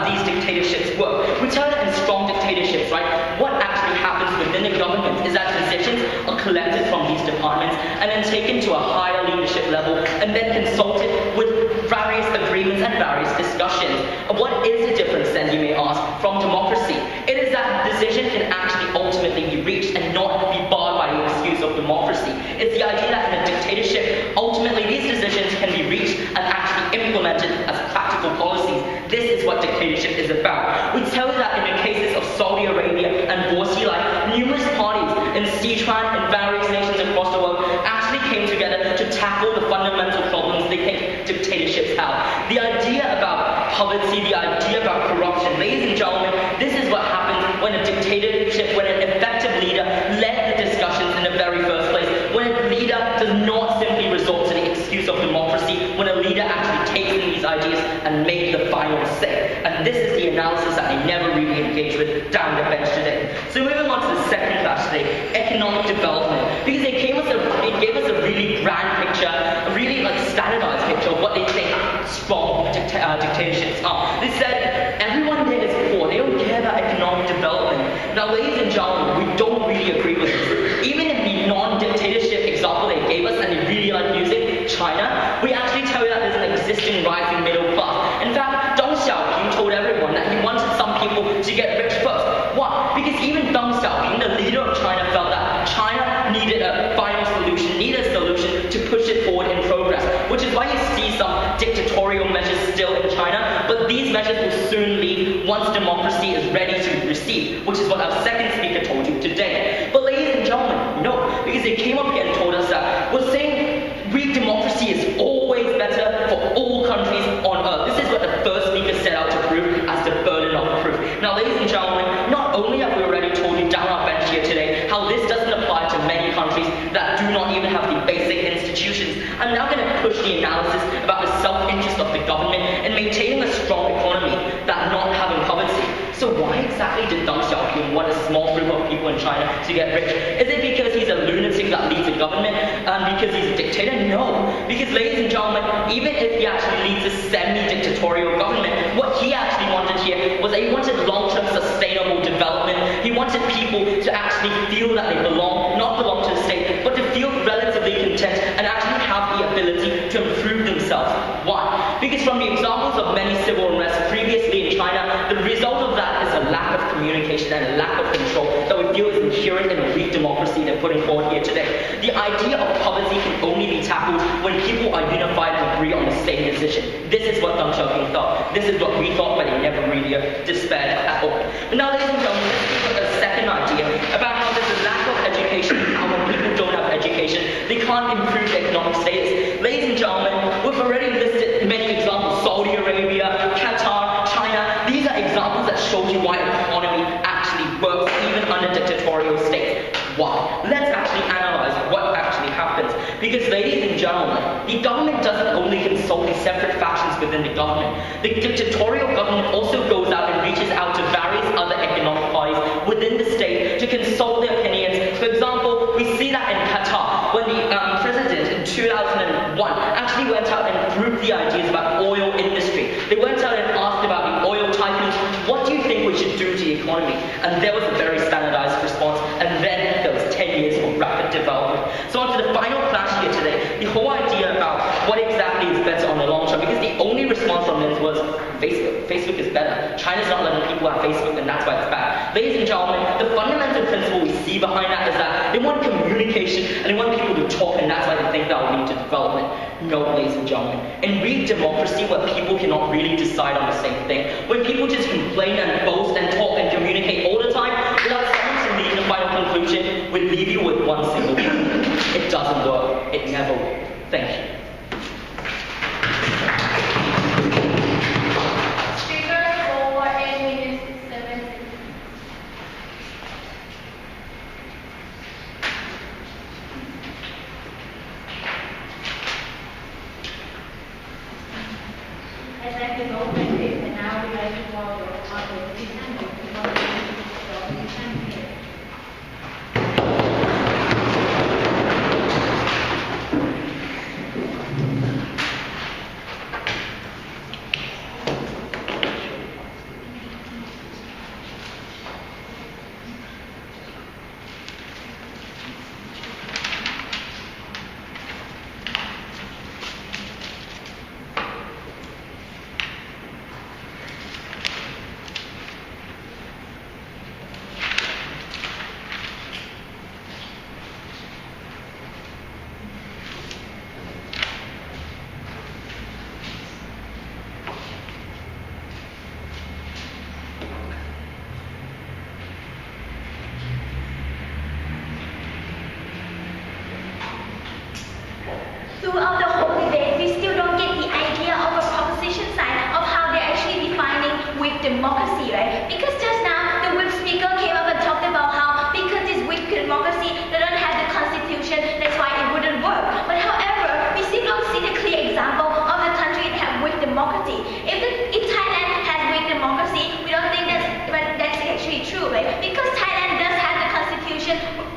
these dictatorships work. We tell that in strong dictatorships, right, what actually happens within the government is that decisions are collected from these departments and then taken to a higher leadership level and then consulted with various agreements and various discussions. What is the difference then, you may ask, from democracy? It is that decision can actually ultimately be reached and not be barred by the excuse of democracy. It's the idea that in a dictatorship, ultimately these decisions can be reached and actually implemented as practical policies. This is what dictatorship is about. We tell you that in the cases of Saudi Arabia and Borsi, like numerous parties in Sichuan and various nations across the world actually came together to tackle the fundamental problems they think dictatorships have. The idea about poverty, the idea about corruption. Ladies and gentlemen, this is what happens when a dictatorship, when an effective leader led the discussions in the very first place, when a leader does not simply resort to the excuse of democracy, when a leader actually takes in these ideas and makes the final say. And this is the analysis that they never really engage with down the bench today. So moving on to the second class today, economic development. Because it gave us a really grand picture, a really standardized picture of what they think strong dictatorships are. They said everyone there is poor, they don't care about economic development. Now ladies and gentlemen, we don't really agree with this. Even in the non-dictatorship example they gave us and they really like using, China, we actually tell you that there's an existing rising middle class. In fact, Deng Xiaoping told everyone that he wanted some people to get rich first. Why? Because even Deng Xiaoping, the leader of China, felt that China needed a final solution, needed a solution to push it forward in progress, which is why you see some dictatorial measures still in China, but these measures will soon leave once democracy is ready to receive, which is what our second speaker told you today. But ladies and gentlemen, no, because they came up here and told us that we're saying weak democracy is always better for all countries on earth. This is what the first speaker set out to prove as the burden of proof. Now ladies and gentlemen, not only have we already told you down our bench here today how this doesn't apply to many countries that do not even have the basic institutions, I'm now going to push the analysis about the self-interest of the government in maintaining a strong economy that not having poverty. So why exactly did Deng Xiaoping want a small group of people in China to get rich? Is it because he's a lunatic that leads a government? Because he's a dictator? No. Because ladies and gentlemen, even if he actually leads a semi-dictatorial government, what he actually wanted here was that he wanted long-term sustainable development. He wanted people to actually feel that they not belong to the state, but to feel relatively content and actually have the ability to improve themselves. Why? Because from the examples of many civil unrest previously in China, the result of that is a lack of communication and a lack of control that we feel is inherent in a weak democracy they're putting forward here today. The idea of poverty can only be tackled when people are unified and agree on the same decision. This is what Deng Xiaoping thought. This is what we thought, but he never really despaired at all. But now ladies and gentlemen, let's look at a second idea about how there's a lack of education, how when people don't have education, they can't improve their economic status. Ladies and gentlemen, we've already listed many examples, Saudi Arabia, Qatar, China. These are examples that show you why economy actually works even under dictatorial states. Why? Let's actually analyze what actually happens. Because ladies and gentlemen, the government doesn't only consult the separate factions within the government. The dictatorial government also goes out and reaches out to various other economic parties within the state to consult their opinions. For example, we see that in Qatar, when the president in 2001 actually went out and grouped the ideas about oil industry. They went out and asked about the oil tycoons, what do you think we should do to the economy? And there was a very standardized response, and then there was 10 years of rapid development. So on to the final clash here today, the whole idea about what exactly is better on the long term, because the only response from this was Facebook. Facebook is better. China's not letting people have Facebook, and that's why it's bad. Ladies and gentlemen, the fundamental principle we see behind that is that they want communication and they want people to talk, and that's why they think that will lead to development. No, ladies and gentlemen. In weak democracy, where people cannot really decide on the same thing, when people just complain and boast and talk and communicate all the time without someone to lead the final conclusion, we leave you with one single thing. It doesn't work. It never will. Thank you. Speaker for 8 minutes 7 seconds. I'd like to open this and now we'd like to follow up with true, right? Because Thailand does have the constitution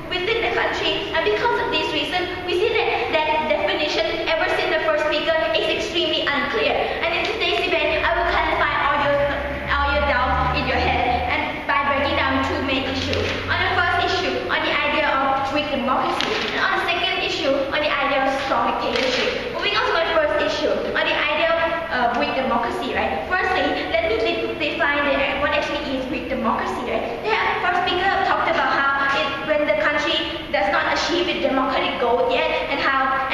within the country, and because of this reason, we see that definition ever since the first speaker is extremely unclear. And in today's debate, I will clarify all your doubts in your head, and by breaking down two main issues. On the first issue, on the idea of weak democracy, and on the second issue, on the idea of strong dictatorship. Moving on to my first issue, on the idea of weak democracy, right? Firstly, let me define what actually is weak democracy, right? The first speaker talked about how when the country does not achieve its democratic goal yet, and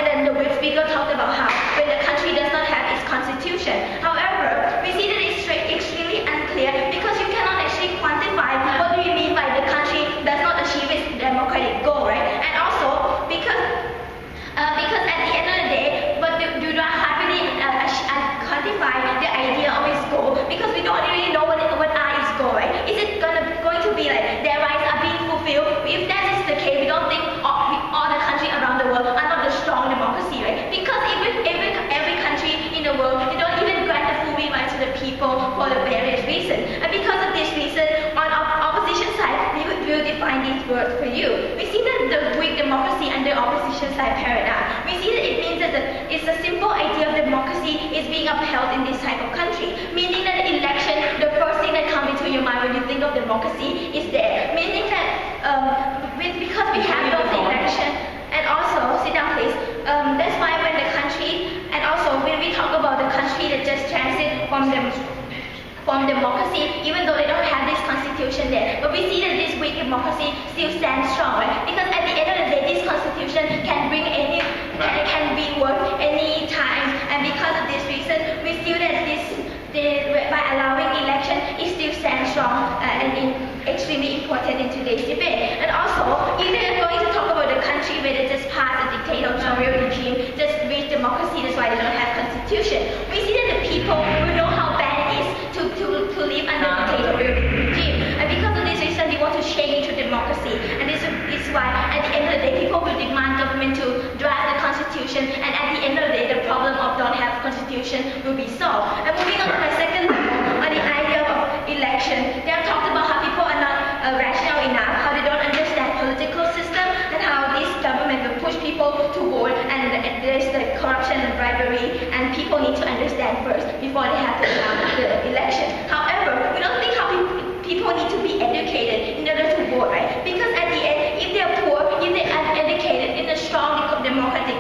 then the weak speaker talked about how when the country does not have its constitution. However, we see that it's extremely unclear because you cannot actually quantify what do you mean by the country does not achieve its democratic goal, right? And also because at the end of the day, but do not happily quantify the idea of its goal because we don't really know what are its goal, right? Is it going to be like their rights are being fulfilled? If that is the case, we don't think all the countries around the world are not the strong democracy, right? Because every country in the world, they don't even grant the full rights to the people for the various reasons. And because of this reason, on opposition side, we will define these words for you. We see that the weak democracy under opposition side paradigm. We see that it means that it's a simple idea of democracy is being upheld in this type of country, meaning that election, the first thing that comes into your mind when you think of democracy is there, meaning that because we have those elections, and also, sit down please, that's why when the country, and also when we talk about the country that just transit from democracy, even though they don't have this constitution there, but we see that this weak democracy still stands strong, right? Because at the end of the day, this constitution can be worked any time, and because of this reason, we feel that by allowing election, it still stands strong and extremely important in today's debate. And also, if they're going to talk about the country where they just passed a dictatorial regime, just weak democracy, that's why they don't have constitution. We see that the people will know how bad it is to live under a dictatorial regime. And because of this reason, they want to change to democracy. And this is why, at the end of the day, people will demand government to draft the constitution. And at the end of the day, the problem of don't have constitution will be solved. And moving on to my second level, on the idea of election, they have talked about how people are not rational enough, how they don't understand political system, and how this government will push people to vote, and there's the corruption and bribery, and people need to understand first before they have to announce the election. However, we don't think how people need to be educated in order to vote, right? Because at the end, if they're poor, if they're uneducated in a strong democratic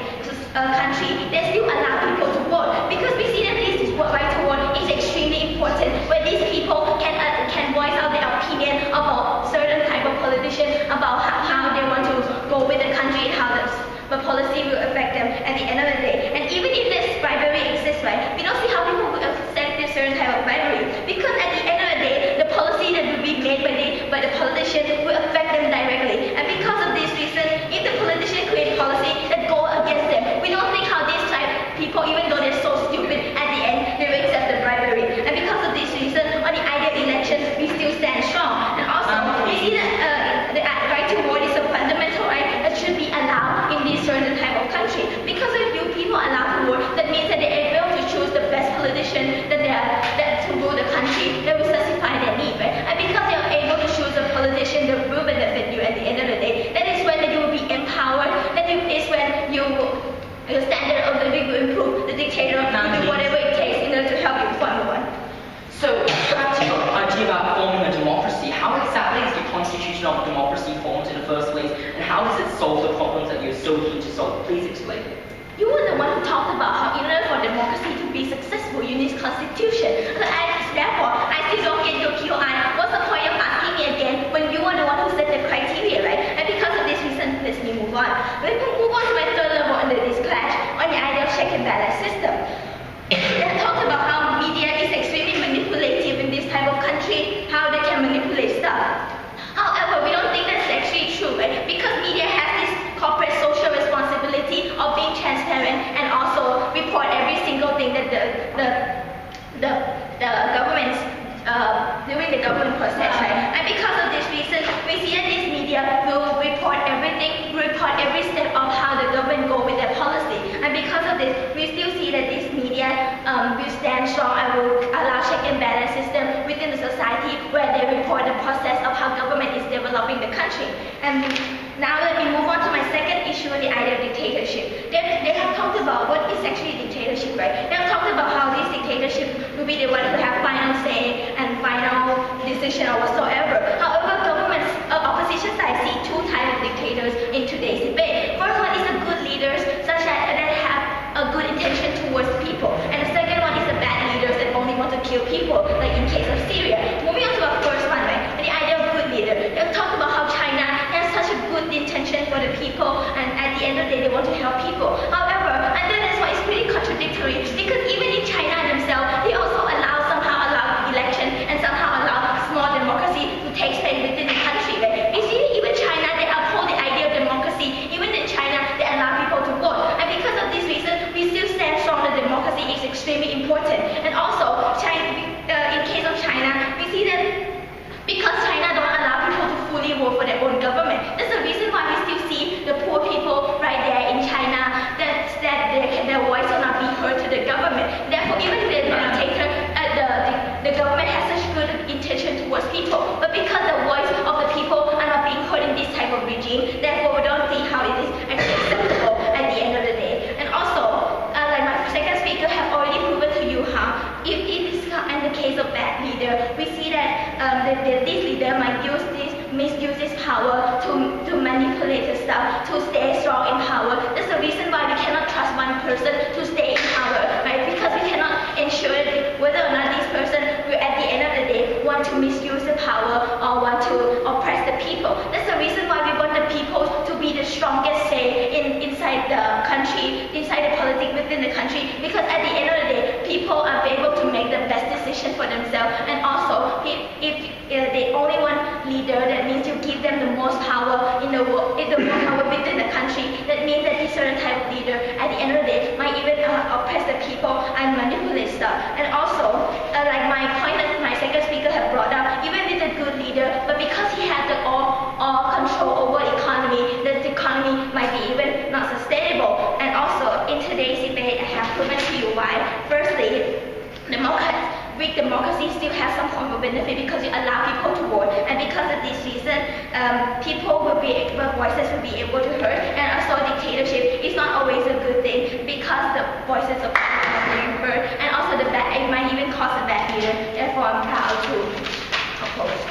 country, they still allow people to vote. Because we see that this right to vote is extremely important, where these people can voice out their opinion about certain type of politician, about how they want to go with the country and how the policy will affect them at the end of the day. And even if this bribery exists, right, we don't see how people will accept this certain type of bribery. Because at the end of the day, the policy that will be made by the politician will affect them directly. And because of this reason, if the politician create policy that go against them, we don't think how these type of people, even though they're so stupid, at the end, they will accept the bribery. And because of this reason, on the idea of elections, we still stand strong. And also, we see that the right to vote is a fundamental right that should be allowed in this certain type of country. Because if you people are allowed to vote, that means that they're able to choose the best politician that to rule the country that will satisfy their need, right? And because they're able to choose a politician that will benefit you at the end of the day, that is when you will be empowered. That is when your standard of living will improve. The dictator will do whatever it takes in order to help you form one. So, back to your idea about forming a democracy, how exactly is the constitution of democracy formed in the first place, and how does it solve the problems that you're so keen to solve? Please explain. You were the one who talked about how in order for democracy to be successful, you need constitution. Therefore, I still don't get your QI. What's the point of asking me again when you were the one who set the criteria, right? And because of this reason, let me move on. Let me move on to my third level under this clash on the idea of check and balance system. They talked about how media is extremely manipulative in this type of country, how they can manipulate stuff. However, we don't think that's actually true, right? Because media has this corporate social responsibility of being transparent and also report every single thing that the government's during the government process, right? And because of this reason, we see that this media will report everything, report every step of how the government go with their policy. And because of this, we still see that this media will stand strong and will allow check and balance system within the society where they report the process of how government country. And now let me move on to my second issue on the idea of dictatorship. They have talked about what is actually dictatorship, right? They have talked about how this dictatorship will be the one who have final say and final decision or whatsoever. However, governments, opposition side see two types of dictators in today's debate. First one is the good leaders, such that have a good intention towards people. And the second one is the bad leaders that only want to kill people, like in case of Syria. Moving on to our first one, right? The idea of good leader. They've talked about how China has such a good intention for the people, and at the end of the day, they want to help people. However, and then that's why it's pretty contradictory, because even in China themselves, they also somehow allow election and somehow allow small democracy to take place within the country. Right? You see, even China, they uphold the idea of democracy. Even in China, they allow people to vote. And because of this reason, we still stand strong that democracy is extremely important. And also, in case of China, we see that because China don't allow people to fully vote for their own government. That's the reason why we still see the poor people right there in China, that their voice will not be heard to the government. Therefore, even the dictator, the government has such good intention towards people, but because the voice of the people are not being heard in this type of regime, therefore we don't see how it is actually acceptable at the end of the day. And also, like my second speaker have already proven to you how, if it is in the case of bad leader, we see that this leader might misuse his power to manipulate the stuff, to stay strong in power. That's the reason why we cannot trust one person to stay in power, right? Because we cannot ensure whether or not this person will at the end of the day want to misuse the power or want to oppress the people. That's the reason why we want the people to be the strongest say inside the country, inside the politics within the country, because at the end of the day, people are able to make the best decision for themselves. And also, if they only want leader, that means you give them the most power in the world, the most power within the country. That means that this certain type of leader, at the end of the day, might even oppress the people and manipulate stuff. And also, like my point that my second speaker have brought up, even with a good leader, but because he has the all control over economy, the economy might be even not sustainable. And also, in today's debate, I have proven to you why. Firstly, weak democracy still has some form of benefit because you allow people to vote, and because of this reason, voices will be able to heard. And also, dictatorship is not always a good thing because the voices of people are being heard, and also it might even cause a bad leader. Therefore, I'm proud to oppose.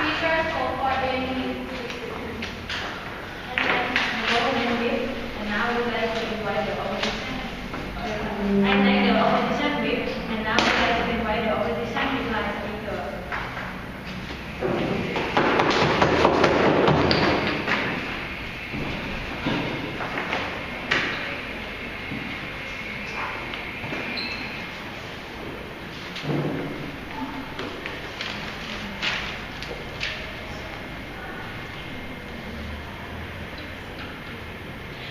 Speakers called for and now we would like to invite the opposition. I thank the opposition whip, and now we would like to invite the opposition reply speaker.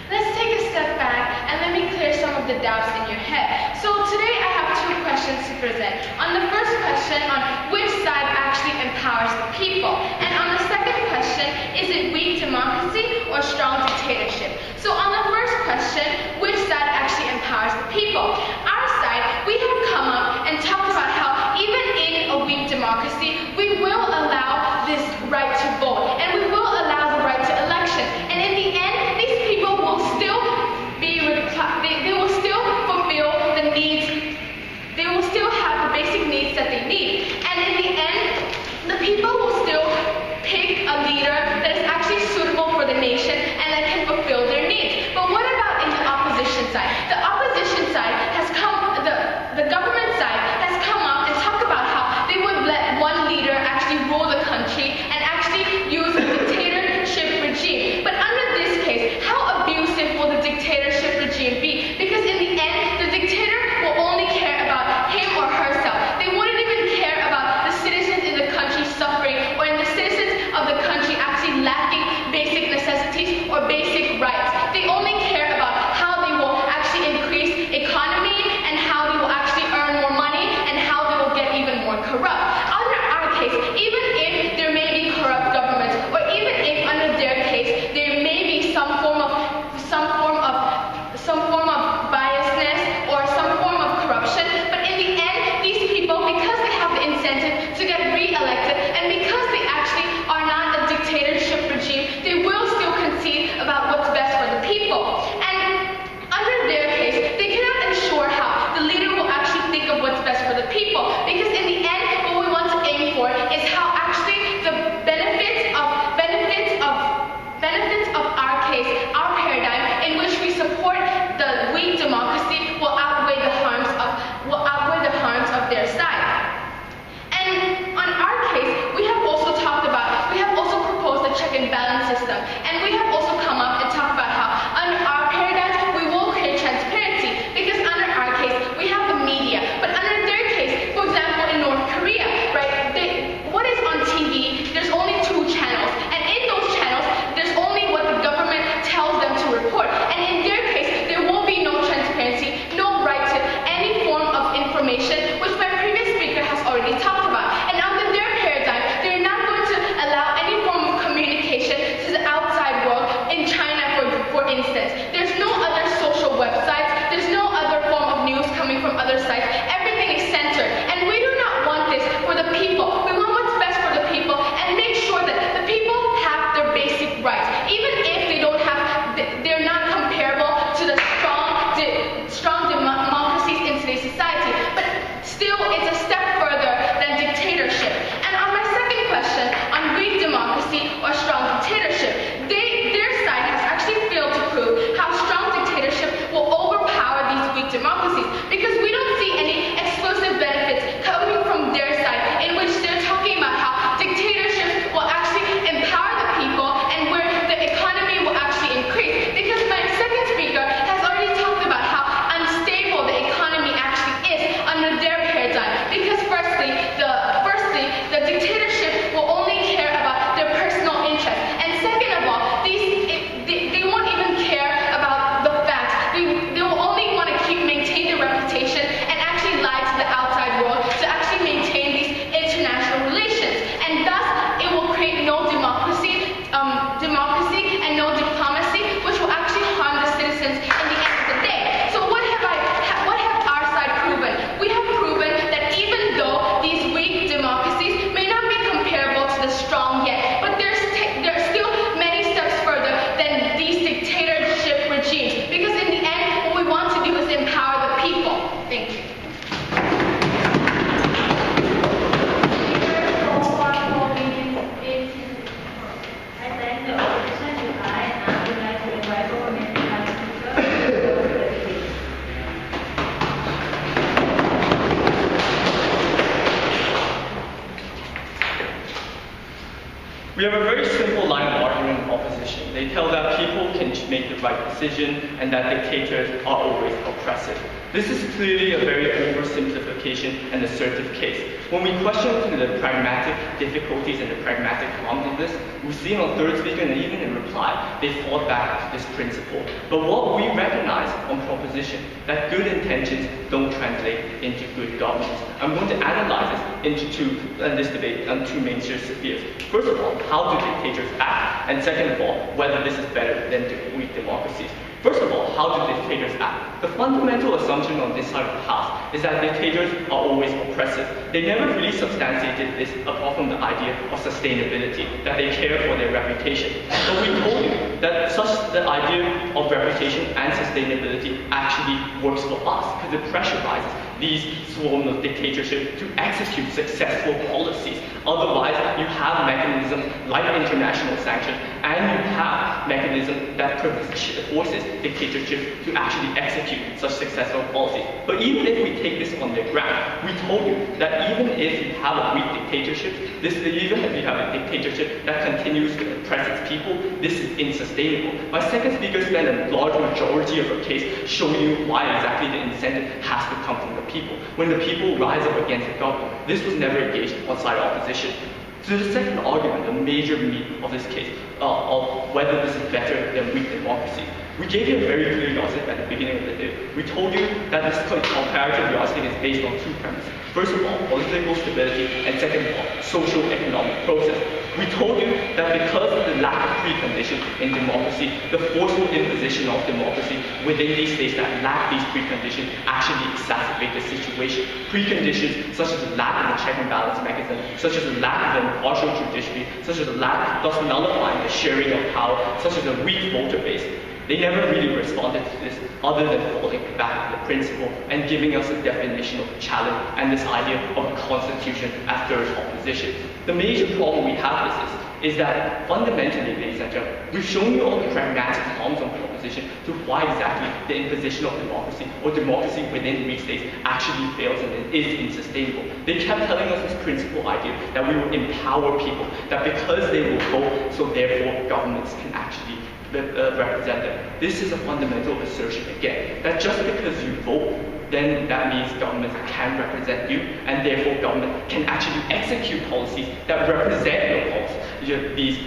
Let's take a step back and let me clear some of the doubts in your head. So today I have two questions to present. On the first question, on which side actually empowers the people? And on the second question, is it weak democracy or strong dictatorship? So on the first question, which side actually empowers the people? Our side, we have come up and talked about how even in a weak democracy, we will allow this right to vote, and we will allow the right to election. And in the end, these people will still they will still fulfill the needs, they will still have the basic needs that they need. And in the end, the people will still pick a leader that is actually suitable for the nation and that can fulfill their needs. But what about in the opposition side? The opposition side has the government side has come up and talked about how they would let one leader actually rule the country and actually use a dictatorship regime. But under this case, how abusive will the dictatorship regime be? Because in the end, the dictator will only care about him or herself. They wouldn't even care about the citizens in the country suffering or in the We have a very simple line of argument in opposition. They tell that people can make the right decision and that dictators are always oppressive. This is clearly a very oversimplification and assertive case. When we question the pragmatic difficulties and the pragmatic harms of this, we see on third speaker and even in reply, they fall back to this principle. But what we recognize on proposition, that good intentions don't translate into good governance. I'm going to analyze this into this debate on two main spheres. First of all, how do dictators act? And second of all, whether this is better than weak democracies. First of all, how do dictators act? The fundamental assumption on this side of the house is that dictators are always oppressive. They never really substantiated this apart from the idea of sustainability, that they care for their reputation. But we told you that the idea of reputation and sustainability actually works for us because it pressurizes these swarms of dictatorship to execute successful policies. Otherwise, you have mechanisms like international sanctions, and you have mechanisms that forces dictatorship to actually execute such successful policies. But even if we take this on their ground, we told you that even if you have a weak dictatorship, even if you have a dictatorship that continues to oppress its people, this is insustainable. My second speaker spent a large majority of her case showing you why exactly the incentive has to come from the people. When the people rise up against the government, this was never engaged outside opposition. So the second argument, the major meat of this case, of whether this is better than weak democracy. We gave you a very clear yardstick at the beginning of the day. We told you that this comparative yardstick is based on two premises. First of all, political stability, and second of all, socio-economic process. We told you that because of the lack of preconditions in democracy, the forceful imposition of democracy within these states that lack these preconditions actually exacerbate the situation. Preconditions such as the lack of a check and balance mechanism, such as the lack of an impartial judiciary, such as the lack, thus nullifying the sharing of power, such as a weak voter base. They never really responded to this other than falling back to the principle and giving us a definition of challenge and this idea of a constitution as third opposition. The major problem we have with this is that fundamentally, ladies and gentlemen, we've shown you all the pragmatic harms on proposition to why exactly the imposition of democracy or democracy within weak states actually fails and is insustainable. They kept telling us this principle idea that we will empower people, that because they will vote, so therefore governments can actually represent them. This is a fundamental assertion again, that just because you vote, then that means governments can represent you, and therefore government can actually execute policies that represent your policies, these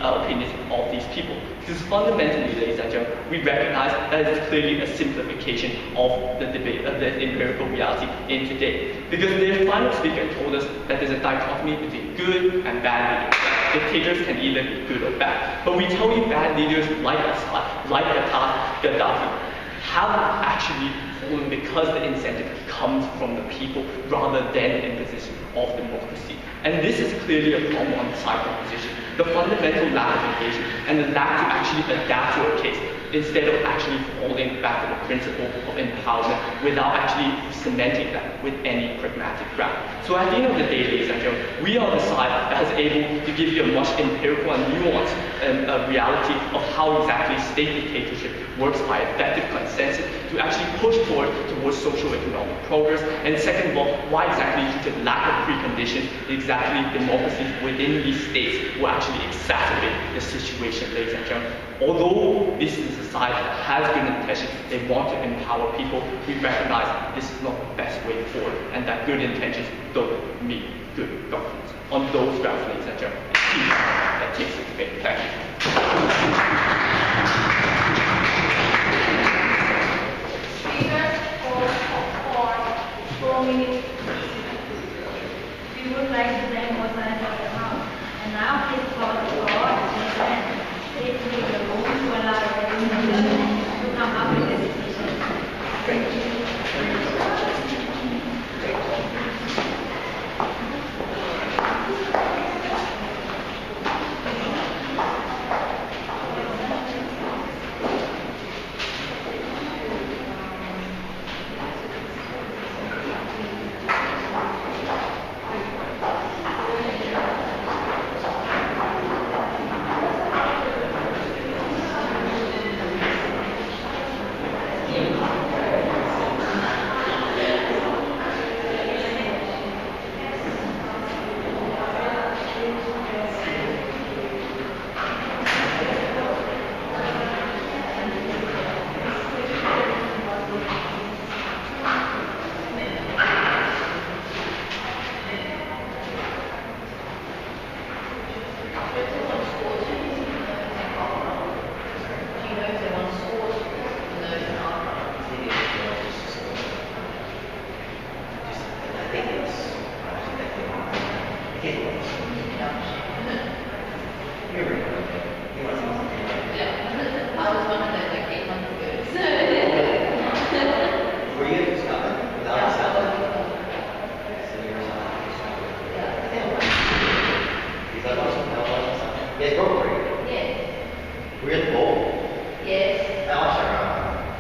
opinions of these people. Because fundamentally, ladies and gentlemen, we recognize that it's clearly a simplification of the debate, of the empirical reality in today. Because their final speaker told us that there's a dichotomy between good and bad leaders. Dictators can either be good or bad. But we tell you bad leaders like Assad, like Gaddafi, have actually fallen because the incentive comes from the people rather than the imposition of democracy. And this is clearly a problem on the side of opposition. The fundamental lack of engagement and the lack to actually adapt to a case instead of actually falling back to the principle of empowerment without actually cementing that with any pragmatic ground. So at the end of the day, ladies and gentlemen, we are the side that is able to give you a much empirical and nuanced reality of how exactly state dictatorship works by effective consensus to actually push forward towards socio-economic progress. And second of all, why exactly due to lack of preconditions, exactly democracies within these states will actually exacerbate the situation, ladies and gentlemen. Although this is a side that has good intentions, they want to empower people, we recognize this is not the best way forward and that good intentions don't mean good governance. On those grounds, ladies and gentlemen, it's key that takes the debate. Thank you. Speakers for 4 minutes. We would like to thank both sides of the House. And now please call the floor and present. Please leave the room to allow everyone to come up with a decision. Thank you. think it's you're right. You want something? Yeah. I was one of them like 8 months ago. Were you in Scotland? Without Yeah. Scotland? So you were Scotland. Yeah. Is that awesome? How awesome? You guys broke break. Yes. We're in the bowl. Yes. Oh,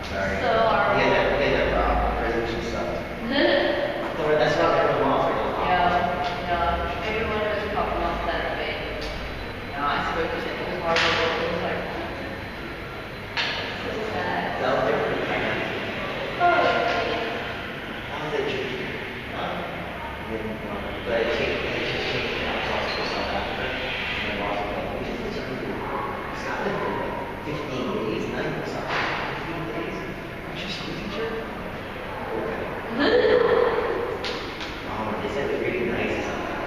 sorry. So are You guys have resolution stuff. That's not very long for you. Yeah. Everyone was talking about that way. No, I spoke to them. It was horrible. It was like so sad. That was different. Oh. How's that tricky? But I just changed the house for South Africa. And I'm also like, we just need to do Scotland for like 15 days, not even South Africa, 15 days. Aren't you a school teacher? Okay. They said it was really nice or something.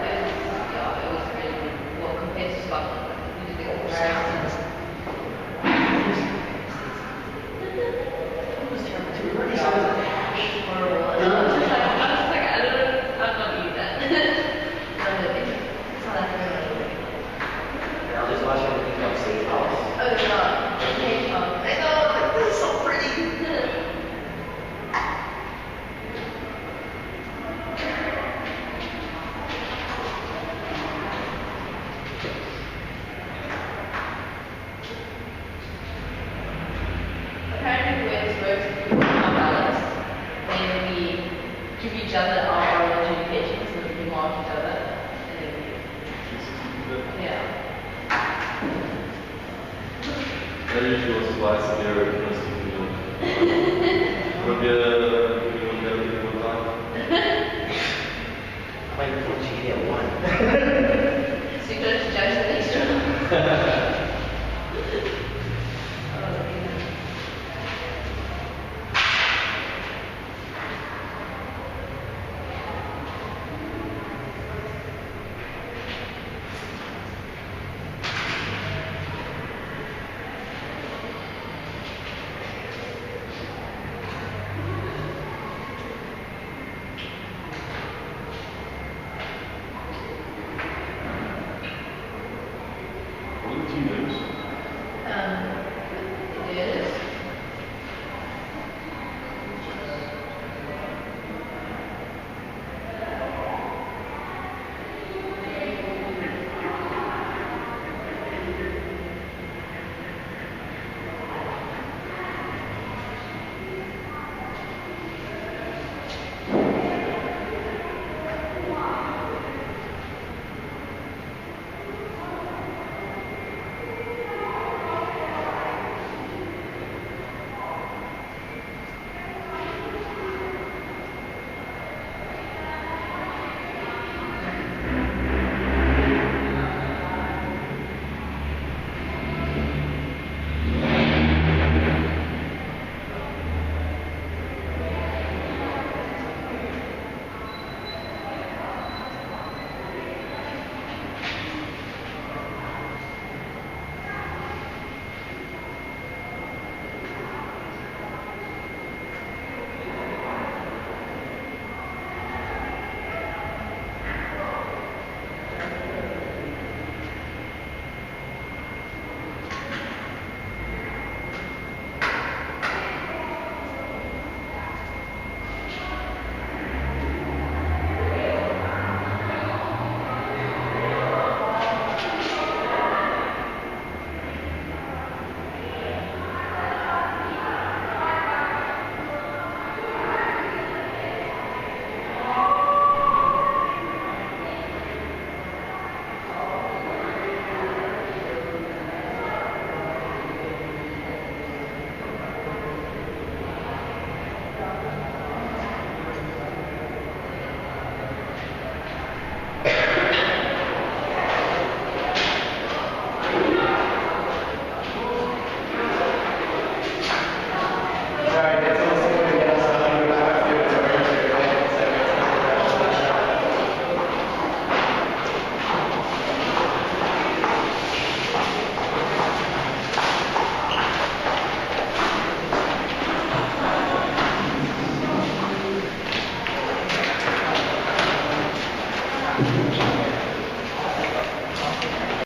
Yeah, it was really good. Well, compared to Scotland, we did the comparisons. It was terrible too. We were in Scotland. Horrible. And I was just like, I'm not eating that. It's not that good. And I'll just watch everything from Safe House. Oh, it's not. Okay, I know, like, this is so pretty. Apparently, the way this works is we work on balance. Then we give each other our knowledge education so that we can mark each other. And then we, yeah. Ja usually was last year in Robię I'm like, oh, gee, yeah, one. So you got to judge the next one.